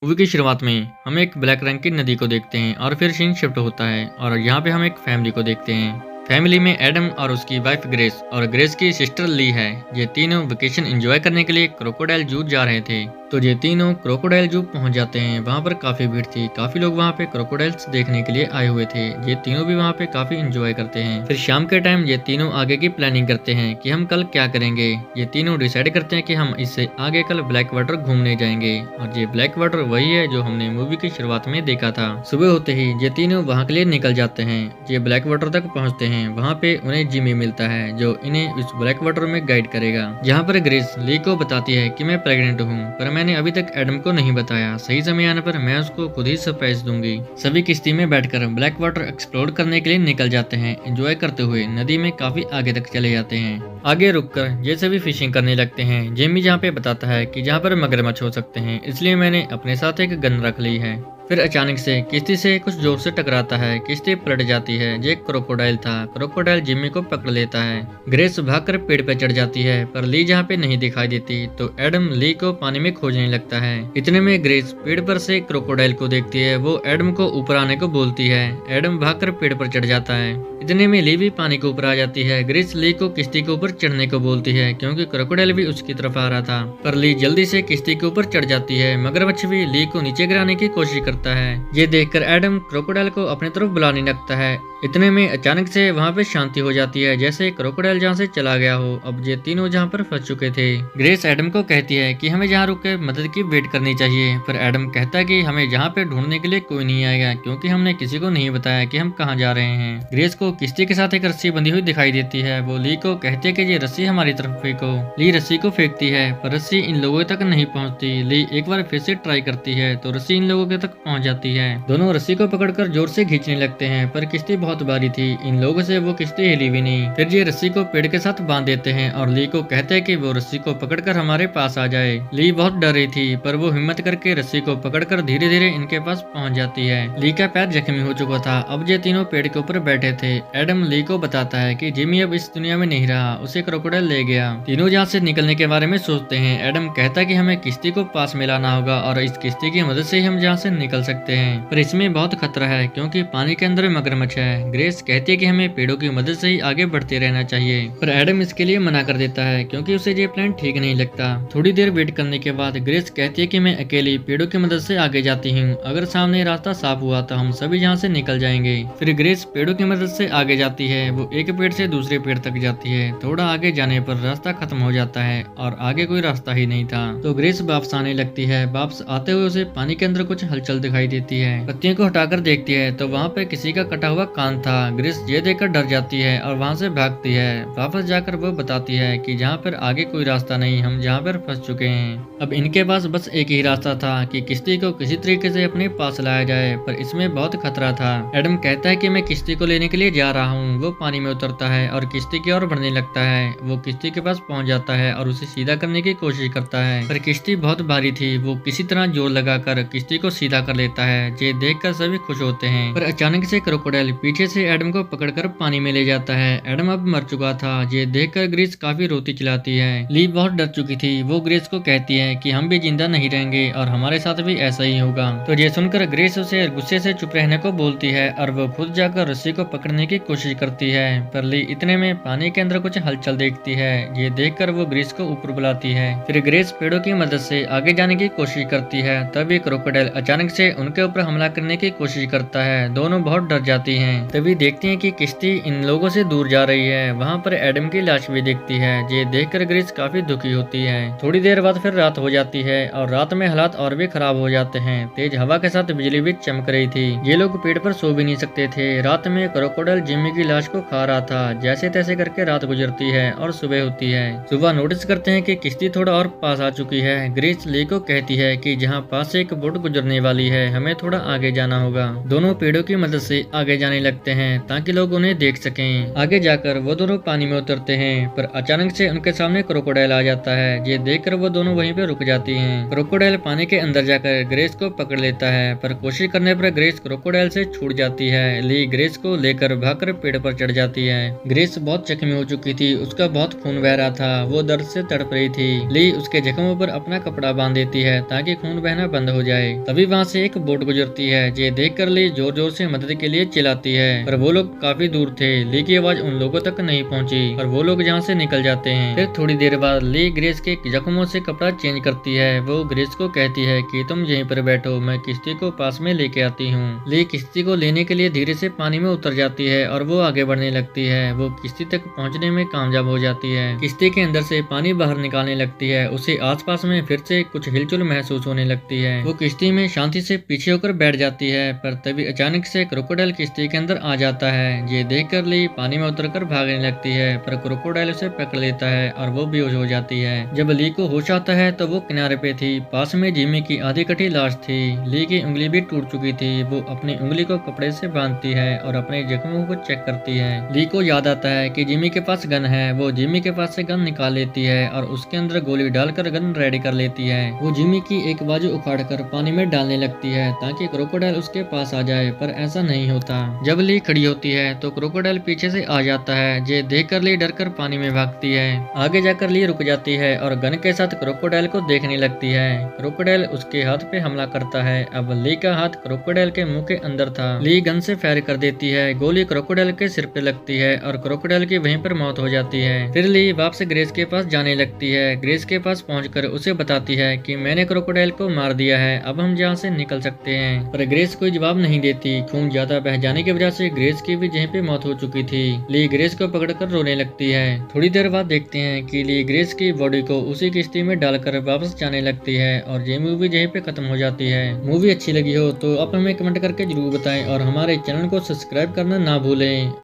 Movie की शुरुआत में हम एक ब्लैक रंग की नदी को देखते हैं और फिर सीन शिफ्ट होता है और यहाँ पे हम एक फैमिली को देखते हैं। फैमिली में एडम और उसकी वाइफ ग्रेस और ग्रेस की सिस्टर ली है। ये तीनों वेकेशन एंजॉय करने के लिए क्रोकोडाइल जू जा रहे थे। तो ये तीनों क्रोकोडाइल जू पहुंच जाते हैं। वहाँ पर काफी भीड़ थी, काफी लोग वहाँ पे क्रोकोडाइल्स देखने के लिए आए हुए थे। ये तीनों भी वहाँ पे काफी एंजॉय करते हैं। फिर शाम के टाइम ये तीनों आगे की प्लानिंग करते हैं कि हम कल क्या करेंगे। ये तीनों डिसाइड करते हैं कि हम इससे आगे कल ब्लैक वाटर घूमने जाएंगे। और ये ब्लैक वाटर वही है जो हमने मूवी की शुरुआत में देखा था। सुबह होते ही ये तीनों वहाँ के लिए निकल जाते हैं। ये ब्लैक वाटर तक पहुँचते हैं। वहाँ पे उन्हें जिमी मिलता है जो इन्हें इस ब्लैक वाटर में गाइड करेगा। जहाँ पर ग्रेस ली को बताती है कि मैं प्रेग्नेंट हूँ, पर मैंने अभी तक एडम को नहीं बताया। सही समय आने पर मैं उसको खुद ही सरप्राइज दूंगी। सभी किश्ती में बैठकर ब्लैक वाटर एक्सप्लोर करने के लिए निकल जाते हैं। एंजॉय करते हुए नदी में काफी आगे तक चले जाते हैं। आगे रुककर ये सभी फिशिंग करने लगते हैं। जेमी जहाँ पे बताता है कि जहाँ पर मगरमच्छ हो सकते हैं, इसलिए मैंने अपने साथ एक गन रख ली है। फिर अचानक से किश्ती से कुछ जोर से टकराता है। किश्ती पलट जाती है। ये क्रोकोडाइल था। क्रोकोडाइल जिम्मी को पकड़ लेता है। ग्रेस भागकर पेड़ पे चढ़ जाती है, पर ली जहाँ पे नहीं दिखाई देती तो एडम ली को पानी में खोजने लगता है। इतने में ग्रेस पेड़ पर से क्रोकोडाइल को देखती है। वो एडम को ऊपर आने को बोलती है। एडम भागकर पेड़ पर चढ़ जाता है। इतने में ली भी पानी के ऊपर आ जाती है। ग्रेस ली को किश्ती के ऊपर चढ़ने को बोलती है क्योंकि क्रोकोडाइल भी उसकी तरफ आ रहा था, पर ली जल्दी से किश्ती के ऊपर चढ़ जाती है। मगरमच्छ भी ली को नीचे गिराने की कोशिश करता है। ये देखकर एडम क्रोकोडाइल को अपने तरफ बुलाने लगता है। इतने में अचानक से वहाँ पे शांति हो जाती है, जैसे क्रोकोडाइल जहाँ से चला गया हो। अब ये तीनों जहाँ पर फंस चुके थे। ग्रेस एडम को कहती है कि हमें जहाँ रुक के मदद की वेट करनी चाहिए, पर एडम कहता है कि हमें जहाँ पे ढूंढने के लिए कोई नहीं आएगा क्योंकि हमने किसी को नहीं बताया कि हम कहाँ जा रहे हैं। ग्रेस को किश्ती के साथ एक रस्सी बंधी हुई दिखाई देती है। वो ली को कहती है कि ये रस्सी हमारी तरफ फेंको। ली रस्सी को फेंकती है, पर रस्सी इन लोगों तक नहीं पहुँचती। ली एक बार फिर से ट्राई करती है तो रस्सी इन लोगों के तक पहुँच जाती है। दोनों रस्सी को पकड़कर जोर से खींचने लगते हैं, पर किश्ती बहुत भारी थी। इन लोगों से वो किश्ती हिली भी नहीं। फिर ये रस्सी को पेड़ के साथ बांध देते हैं और ली को कहते हैं कि वो रस्सी को पकड़कर हमारे पास आ जाए। ली बहुत डर रही थी, पर वो हिम्मत करके रस्सी को पकड़कर धीरे धीरे इनके पास पहुंच जाती है। ली का पैर जख्मी हो चुका था। अब ये तीनों पेड़ के ऊपर बैठे थे। एडम ली को बताता है कि जिमी अब इस दुनिया में नहीं रहा, उसे क्रोकोडाइल ले गया। तीनों जहाँ से निकलने के बारे में सोचते हैं। एडम कहता है कि हमें किश्ती को पास में लाना होगा और इस किश्ती की मदद से ही हम जहाँ से निकल सकते हैं, पर इसमें बहुत खतरा है क्योंकि पानी के अंदर मगरमच्छ है। ग्रेस कहती है कि हमें पेड़ों की मदद से ही आगे बढ़ते रहना चाहिए, पर एडम इसके लिए मना कर देता है क्योंकि उसे ये प्लान ठीक नहीं लगता। थोड़ी देर वेट करने के बाद ग्रेस कहती है कि मैं अकेली पेड़ों की मदद से आगे जाती हूँ। अगर सामने रास्ता साफ हुआ तो हम सभी यहाँ से निकल जाएंगे। फिर ग्रेस पेड़ों की मदद से आगे जाती है। वो एक पेड़ से दूसरे पेड़ तक जाती है। थोड़ा आगे जाने पर रास्ता खत्म हो जाता है और आगे कोई रास्ता ही नहीं था। तो ग्रेस वापस आने लगती है। वापस आते हुए उसे पानी के अंदर कुछ हलचल दिखाई देती है। पत्तियों को हटाकर देखती है तो वहाँ पे किसी का कटा हुआ कान था। ग्रेस ये देखकर डर जाती है और वहाँ से भागती है। वापस जाकर वो बताती है कि जहाँ पर आगे कोई रास्ता नहीं, हम जहाँ पर फंस चुके हैं। अब इनके पास बस एक ही रास्ता था कि किश्ती को किसी तरीके से अपने पास लाया जाए, पर इसमें बहुत खतरा था। एडम कहता है कि मैं किश्ती को लेने के लिए जा रहा हूँ। वो पानी में उतरता है और किश्ती की ओर बढ़ने लगता है। वो किश्ती के पास पहुँच जाता है और उसे सीधा करने की कोशिश करता है, पर किश्ती बहुत भारी थी। वो किसी तरह जोर लगाकर किश्ती को सीधा कर लेता है। ये देखकर सभी खुश होते हैं, पर अचानक से क्रोकोडाइल पीछे से एडम को पकड़कर पानी में ले जाता है। एडम अब मर चुका था। ये देखकर ग्रेस काफी रोती चिल्लाती है। ली बहुत डर चुकी थी। वो ग्रेस को कहती है कि हम भी जिंदा नहीं रहेंगे और हमारे साथ भी ऐसा ही होगा। तो ये सुनकर ग्रेस उसे गुस्से से चुप रहने को बोलती है और वो खुद जाकर रस्सी को पकड़ने की कोशिश करती है, पर ली इतने में पानी के अंदर कुछ हलचल देखती है। ये देखकर वो ग्रेस को ऊपर बुलाती है। फिर ग्रेस पेड़ों की मदद से आगे जाने की कोशिश करती है। तभी क्रोकोडाइल अचानक से उनके ऊपर हमला करने की कोशिश करता है। दोनों बहुत डर जाती हैं। तभी देखती हैं कि किश्ती इन लोगों से दूर जा रही है। वहाँ पर एडम की लाश भी दिखती है। ये देखकर ग्रेस काफी दुखी होती है। थोड़ी देर बाद फिर रात हो जाती है और रात में हालात और भी खराब हो जाते हैं। तेज हवा के साथ बिजली भी चमक रही थी। ये लोग पेड़ पर सो भी नहीं सकते थे। रात में क्रोकोडाइल जिम्मी की लाश को खा रहा था। जैसे तैसे करके रात गुजरती है और सुबह होती है। सुबह नोटिस करते हैं कि किश्ती थोड़ा और पास आ चुकी है। ग्रेस ली को कहती है कि जहाँ पास से एक बोट गुजरने वाली है, हमें थोड़ा आगे जाना होगा। दोनों पेड़ों की मदद से आगे जाने लगते हैं ताकि लोग उन्हें देख सकें। आगे जाकर वो दोनों पानी में उतरते हैं, पर अचानक से उनके सामने क्रोकोडाइल आ जाता है। ये देखकर वो दोनों वहीं पे रुक जाती हैं। क्रोकोडाइल पानी के अंदर जाकर ग्रेस को पकड़ लेता है, पर कोशिश करने पर ग्रेस क्रोकोडाइल से छूट जाती है। ली ग्रेस को लेकर भागकर पेड़ पर चढ़ जाती है। ग्रेस बहुत जख्मी हो चुकी थी, उसका बहुत खून बह रहा था, वो दर्द से तड़प रही थी। ली उसके जख्मों पर अपना कपड़ा बांध देती है ताकि खून बहना बंद हो जाए। तभी वहाँ से एक बोट गुजरती है। ये देखकर ली जोर जोर से मदद के लिए चिल्लाती है, पर वो लोग काफी दूर थे। ली की आवाज उन लोगों तक नहीं पहुंची और वो लोग जहाँ से निकल जाते हैं। फिर थोड़ी देर बाद ली ग्रेस के जख्मों से कपड़ा चेंज करती है। वो ग्रेस को कहती है कि तुम यहीं पर बैठो, मैं किश्ती को पास में लेके आती हूँ। ली किश्ती को लेने के लिए धीरे से पानी में उतर जाती है और वो आगे बढ़ने लगती है। वो किश्ती तक पहुँचने में कामयाब हो जाती है। किश्ती के अंदर से पानी बाहर निकालने लगती है। उसे आसपास में फिर से कुछ हिलचुल महसूस होने लगती है। वो किश्ती में शांति से पीछे होकर बैठ जाती है, पर तभी अचानक से क्रोकोडाइल किश्ती के अंदर आ जाता है। ये देखकर ली पानी में उतरकर भागने लगती है, पर क्रोकोडाइल उसे पकड़ लेता है और वो बेहोश हो जाती है। जब ली को होश आता है तो वो किनारे पे थी। पास में जिमी की आधी कटी लाश थी। ली की उंगली भी टूट चुकी थी। वो अपनी उंगली को कपड़े से बांधती है और अपने जख्मों को चेक करती है। ली को याद आता है कि जिमी के पास गन है। वो जिमी के पास से गन निकाल लेती है और उसके अंदर गोली डालकर गन रेडी कर लेती है। वो जिमी की एक बाजू उखाड़कर पानी में डालने लगती है ताकि क्रोकोडाइल उसके पास आ जाए, पर ऐसा नहीं होता। जब ली खड़ी होती है तो क्रोकोडाइल पीछे से आ जाता है। ये देखकर ली डरकर पानी में भागती है। आगे जाकर ली रुक जाती है और गन के साथ क्रोकोडाइल को देखने लगती है। क्रोकोडाइल उसके हाथ पे हमला करता है। अब ली का हाथ क्रोकोडाइल के मुंह के अंदर था। ली गन से फायर कर देती है। गोली क्रोकोडाइल के सिर पे लगती है और क्रोकोडाइल की वहीं पर मौत हो जाती है। फिर ली वापस ग्रेस के पास जाने लगती है। ग्रेस के पास पहुंचकर उसे बताती है कि मैंने क्रोकोडाइल को मार दिया है, अब हम यहाँ से निकल सकते हैं। पर ग्रेस कोई जवाब नहीं देती। खून ज्यादा बह जाने की वजह से ग्रेस की भी यहीं पे मौत हो चुकी थी। ली ग्रेस को पकड़कर रोने लगती है। थोड़ी देर बाद देखते हैं कि ली ग्रेस की बॉडी को उसी किश्ती में डालकर वापस जाने लगती है और ये मूवी यहीं पे खत्म हो जाती है। मूवी अच्छी लगी हो तो आप हमें कमेंट करके जरूर बताएं और हमारे चैनल को सब्सक्राइब करना ना भूलें।